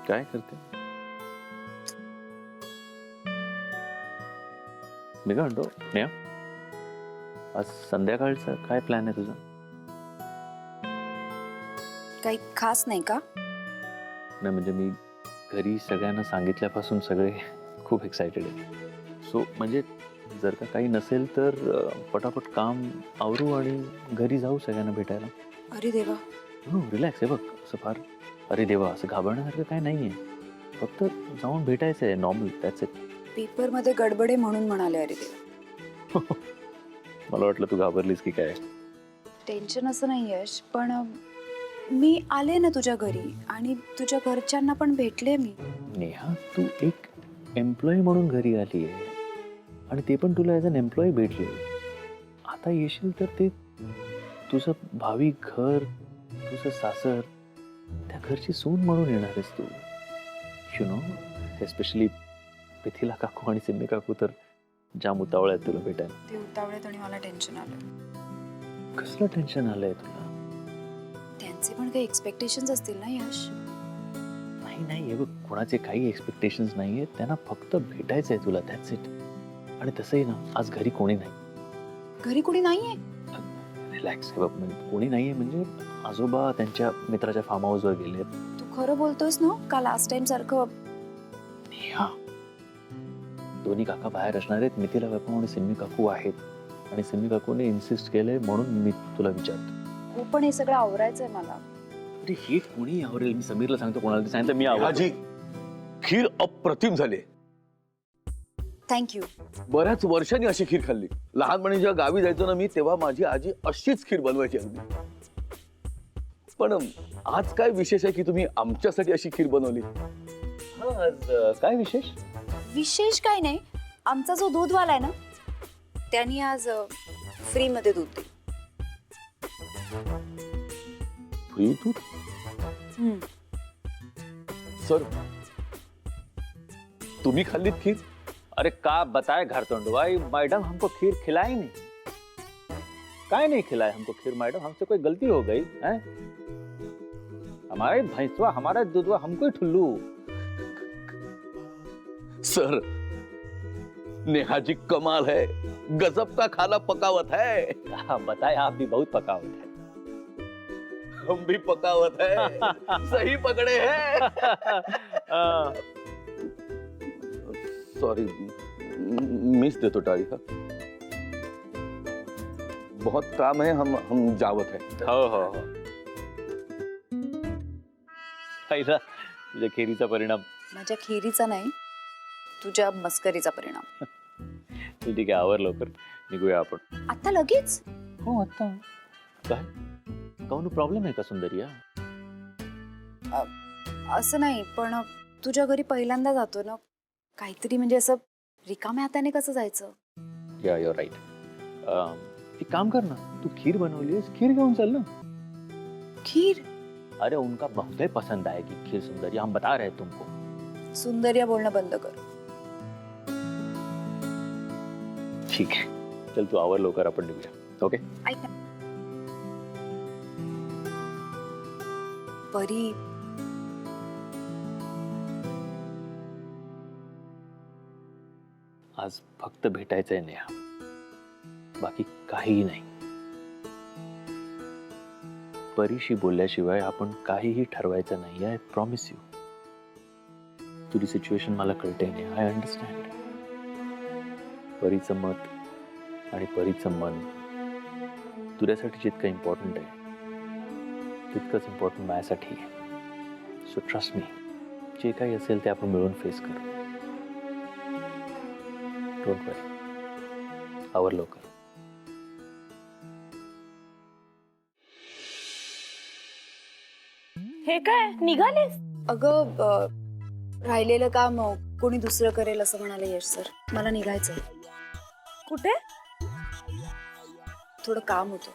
काय करते? मी काय म्हणतो नेहा, आज संध्याकाळचा काय प्लॅन आहे तुझा? काही खास नाही का? नाही म्हणजे मी घरी सगळ्यांना सांगितल्यापासून सगळे खूप एक्सायटेड आहेत. सो म्हणजे जर का काही नसेल तर पटापट काम आवरू आणि घरी जाऊ सगळ्यांना भेटायला. अरे देवा. हो रिलॅक्स आहे बघ, असं फार अरे देवा असं घाबरण्यासारखं काय नाहीये, फक्त जाऊन भेटायचं आहे, नॉर्मल, दॅट्स इट. पेपर मध्ये गडबडे म्हणून म्हणाले अरे देवा. मला वाटलं तू घाबरलीस की काय. टेन्शन असं नाही यश, पण मी आले ना तुझ्या घरी आणि तुझ्या घरच्यांना पण भेटले मी. नेहा तू एक एम्प्लॉई म्हणून घरी आली आहे आणि ते पण तुला ॲज अन एम्प्लॉई भेटले. आता येशील तर ते तुझं भावी घर, तुझं सासर, त्या घरची सून म्हणून येणार आहेस तू. यु नो, एस्पेशली मिथिला काकू आणि सिम्मी काकू तर जाम उतावळ्या आहेत तुला भेटायला. ते उतावळेत आणि मला टेन्शन आलं. कसलं टेन्शन आलंय तुला? त्यांचे पण काही एक्सपेक्टेशन्स असतील ना यश? नाही नाही, हे बघ कोणाचे काही एक्सपेक्टेशन्स नाही आहेत, त्यांना फक्त भेटायचं आहे तुला, दॅट्स इट. आणि तसंही ना आज घरी कोणी नाही. घरी कोणी नाहीये? रिलॅक्स आहे बघ, म्हणजे कोणी नाहीये म्हणजे आजोबा त्यांच्या मित्राच्या फार्म हाऊसवर गेलेत. तू खरं बोलतोस ना का लास्ट टाइम सारखं? नेहा, दोन्ही काका बाहेर असणार आहेत, मिथिला काकू आणि सिम्मी काकू आहेत आणि सिम्मी काकूने इन्सिस्ट केलंय म्हणून मी तुला विचारतो. हो पण हे सगळं आवरायचंय मला. अरे हे कोणी आवरेल? मी समीरला सांगतो, कोणाला ते सांगितलं मी आवरेल. आजी, खीर अप्रतिम झाली. थँक्यू. बऱ्याच वर्षांनी अशी खीर खाल्ली. लहानपणी जेव्हा गावी जायचो ना मी, तेव्हा माझी आजी अशीच खीर बनवायची अगदी. पण आज काय विशेष आहे की तुम्ही आमच्यासाठी अशी खीर बनवली? आज काय विशेष? विशेष काय नाही, आमचा जो दूधवाला आहे ना त्यांनी आज फ्री मध्ये दूध दिलं. फ्री दूध? सर, तुम्ही खाल्लीत खीर? अरे का बताए घर भाई, मैडम हमको खीर खिलाई नहीं. काय नहीं खिलाए हमको खीर मैडम, हमसे कोई गलती हो गई है? हमारे भैंसवा, हमारा दूधवा हमको ही ठुल्लू. सर, नेहा जी कमाल है, गजब का खाना पकावत है. हाँ, बताए आप भी बहुत पकावत है. हम भी पकावत है. सही पकड़े हैं. सॉरी, मिस देतो टाळी. हा, बहुत काम है, हम जावत है. हो हो हो. पाहिला तुझ्या खिरीचा परिणाम. माझ्या खिरीचा नाही, तुझ्या मस्करीचा परिणाम. तू ठीक आहे, आवर लवकर, निघूया आपण. आता लगेच? हो आता. काय काहून प्रॉब्लेम आहे का सुंदरिया? असं नाही, पण तुझ्या घरी पहिल्यांदा जातो ना, काहीतरी म्हणजे असं रिकाम्या हाताने कसं जायचं? या युअर राईट. एक काम कर ना, तू खीर बनवलीस, खीर घेऊन चल ना. खीर? अरे उनका बहुत ही पसंद आएगी खीर सुंदरिया, हम बता रहे हैं तुमको. सुंदरिया बोलणं बंद कर. ठीक आहे, चल तू आवर लवकर, आपण निघूया. ओके? ऐक ना परी, आज फक्त भेटायचंय नेहा, बाकी काहीही नाही. परीशी बोलल्याशिवाय आपण काहीही ठरवायचं नाही, आय प्रॉमिस यू. तुझी सिच्युएशन मला कळते नेहा, आय अंडरस्टँड. परीचं मत आणि परीचं मन तुझ्यासाठी जितकं इम्पॉर्टंट आहे तितकंच इम्पॉर्टंट माझ्यासाठी आहे. सो ट्रस्ट मी, जे काही असेल ते आपण मिळून फेस करू. डोंट वरी, आवर लवकर. हे काय निघालेस? अगं राहिलेलं काम कोणी दुसरं करेल असं म्हणाले यश सर. मला निघायचंय. कुठे? थोडं काम होतं.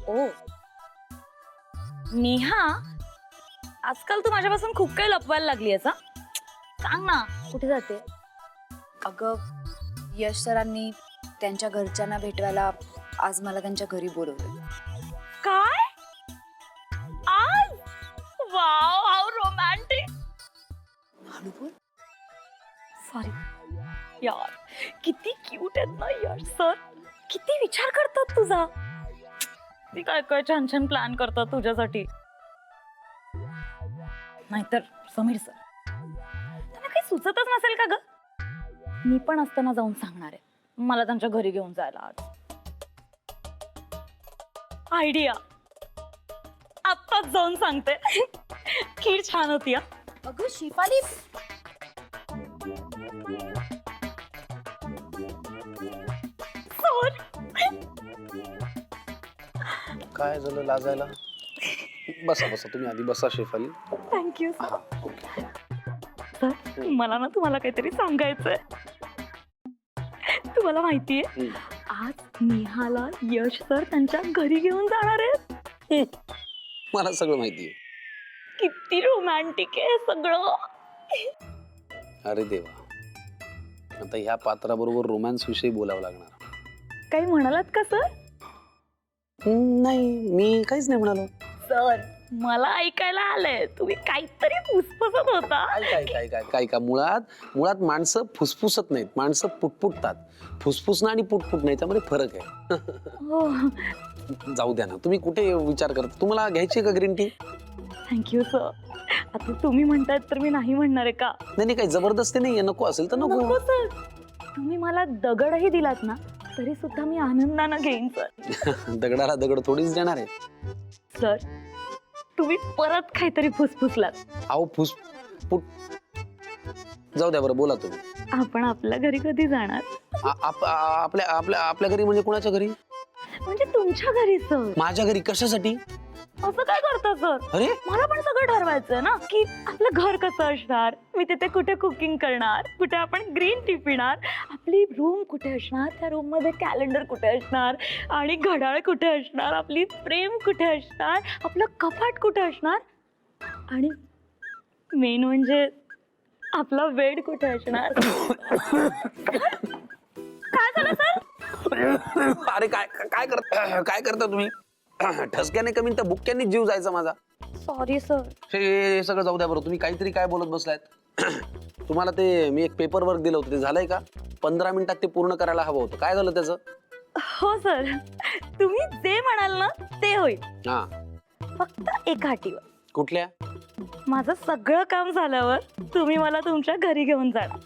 ओ नेहा, आजकाल तू माझ्यापासून खूप काही लपवायला लागली आहेस. सांग ना, कुठे जाते? अगं यश सरांनी त्यांच्या घरच्यांना भेटवायला आज मला त्यांच्या घरी बोलवलं. काय? आज? Wow, how romantic. हळू बोल. सॉरी यार, किती क्यूट आहेत ना यश सर. किती विचार करतात तुझा. ती काय काय छान छान प्लॅन करतात तुझ्यासाठी. नाहीतर समीर सर, त्यांना काही सुचतच नसेल का ग. मी पण असताना जाऊन सांगणार आहे मला त्यांच्या घरी घेऊन जायला आज. आयडिया, आत्ताच जाऊन सांगते. खीर छान होती हा. अगं शिफाली, काय झालं लाजायला? बसा बसा, तुम्ही आधी बसा शेफाली. Thank you sir. मला ना तुम्हाला काहीतरी सांगायचंय. तुम्हाला माहितीये आज नेहाला यश सर त्यांच्या घरी घेऊन जाणार आहेत. मला सगळं माहितीये. किती रोमॅन्टिक आहे सगळं. अरे देवा, आता ह्या पात्राबरोबर रोमॅन्स विषयी बोलावं लागणार. काही म्हणालात का सर? नाही, मी काहीच नाही म्हणालो. सर मला ऐकायला आलंय तुम्ही काहीतरी फुसफुसत होता. काय काय काय काय का मुळात माणसं फुसफुसत नाहीत, माणसं पुटपुटतात. फुसफुसणं आणि पुटपुटणं याच्यामध्ये फरक आहे. हो जाऊ द्या ना, तुम्ही कुठे विचार करता? तुम्हाला घ्यायची का ग्रीन टी? Thank you sir. आता तुम्ही म्हणतायत तर मी नाही म्हणणार आहे का? नाही काही जबरदस्ती नाहीये, नको असेल तर नको. नको सर, तुम्ही मला दगडही दिलात ना तरी सुद्धा मी आनंदानं घेईन सर. दगडाला दगड थोडीच देणार आहे. सर तुम्ही परत काहीतरी फुसफुसलात. अहो फुसपुट जाऊ द्या बरं, बोला तुम्ही. आपण आपल्या घरी कधी जाणार? आपल्या आपल्या आपल्या घरी म्हणजे कुणाच्या घरी? म्हणजे तुमच्या घरी सर. माझ्या घरी कशासाठी? असं काय करता सर? अरे मला पण सगळं ठरवायचंय ना की आपलं घर कसं असणार, मी तिथे कुठे कुकिंग करणार, कुठे आपण ग्रीन टी पिणार, आपली रूम कुठे असणार, त्या रूम मध्ये कॅलेंडर कुठे असणार आणि घड्याळ कुठे असणार, आपली फ्रेम कुठे असणार, आपलं कपाट कुठे असणार आणि मेन म्हणजे आपला बेड कुठे असणार. काय झालं सर? अरे काय करता तुम्ही? ठसक्याने कमी तर बुक्क्यांनी जीव जायचा माझा. Sorry sir. हे सगळं जाऊ द्या बरं, तुम्ही काहीतरी काय बोलत बसलायत. तुम्हाला ते मी एक पेपर वर्क दिलं होतं, ते झालंय का? 15 मिनिटात ते पूर्ण करायला हवं होतं. काय झालं त्याचं? हो सर, तुम्ही जे म्हणाल ना ते होईल. हा, फक्त एका अटीवर. कुठल्या? माझं सगळं काम झाल्यावर तुम्ही मला तुमच्या घरी घेऊन जाणार.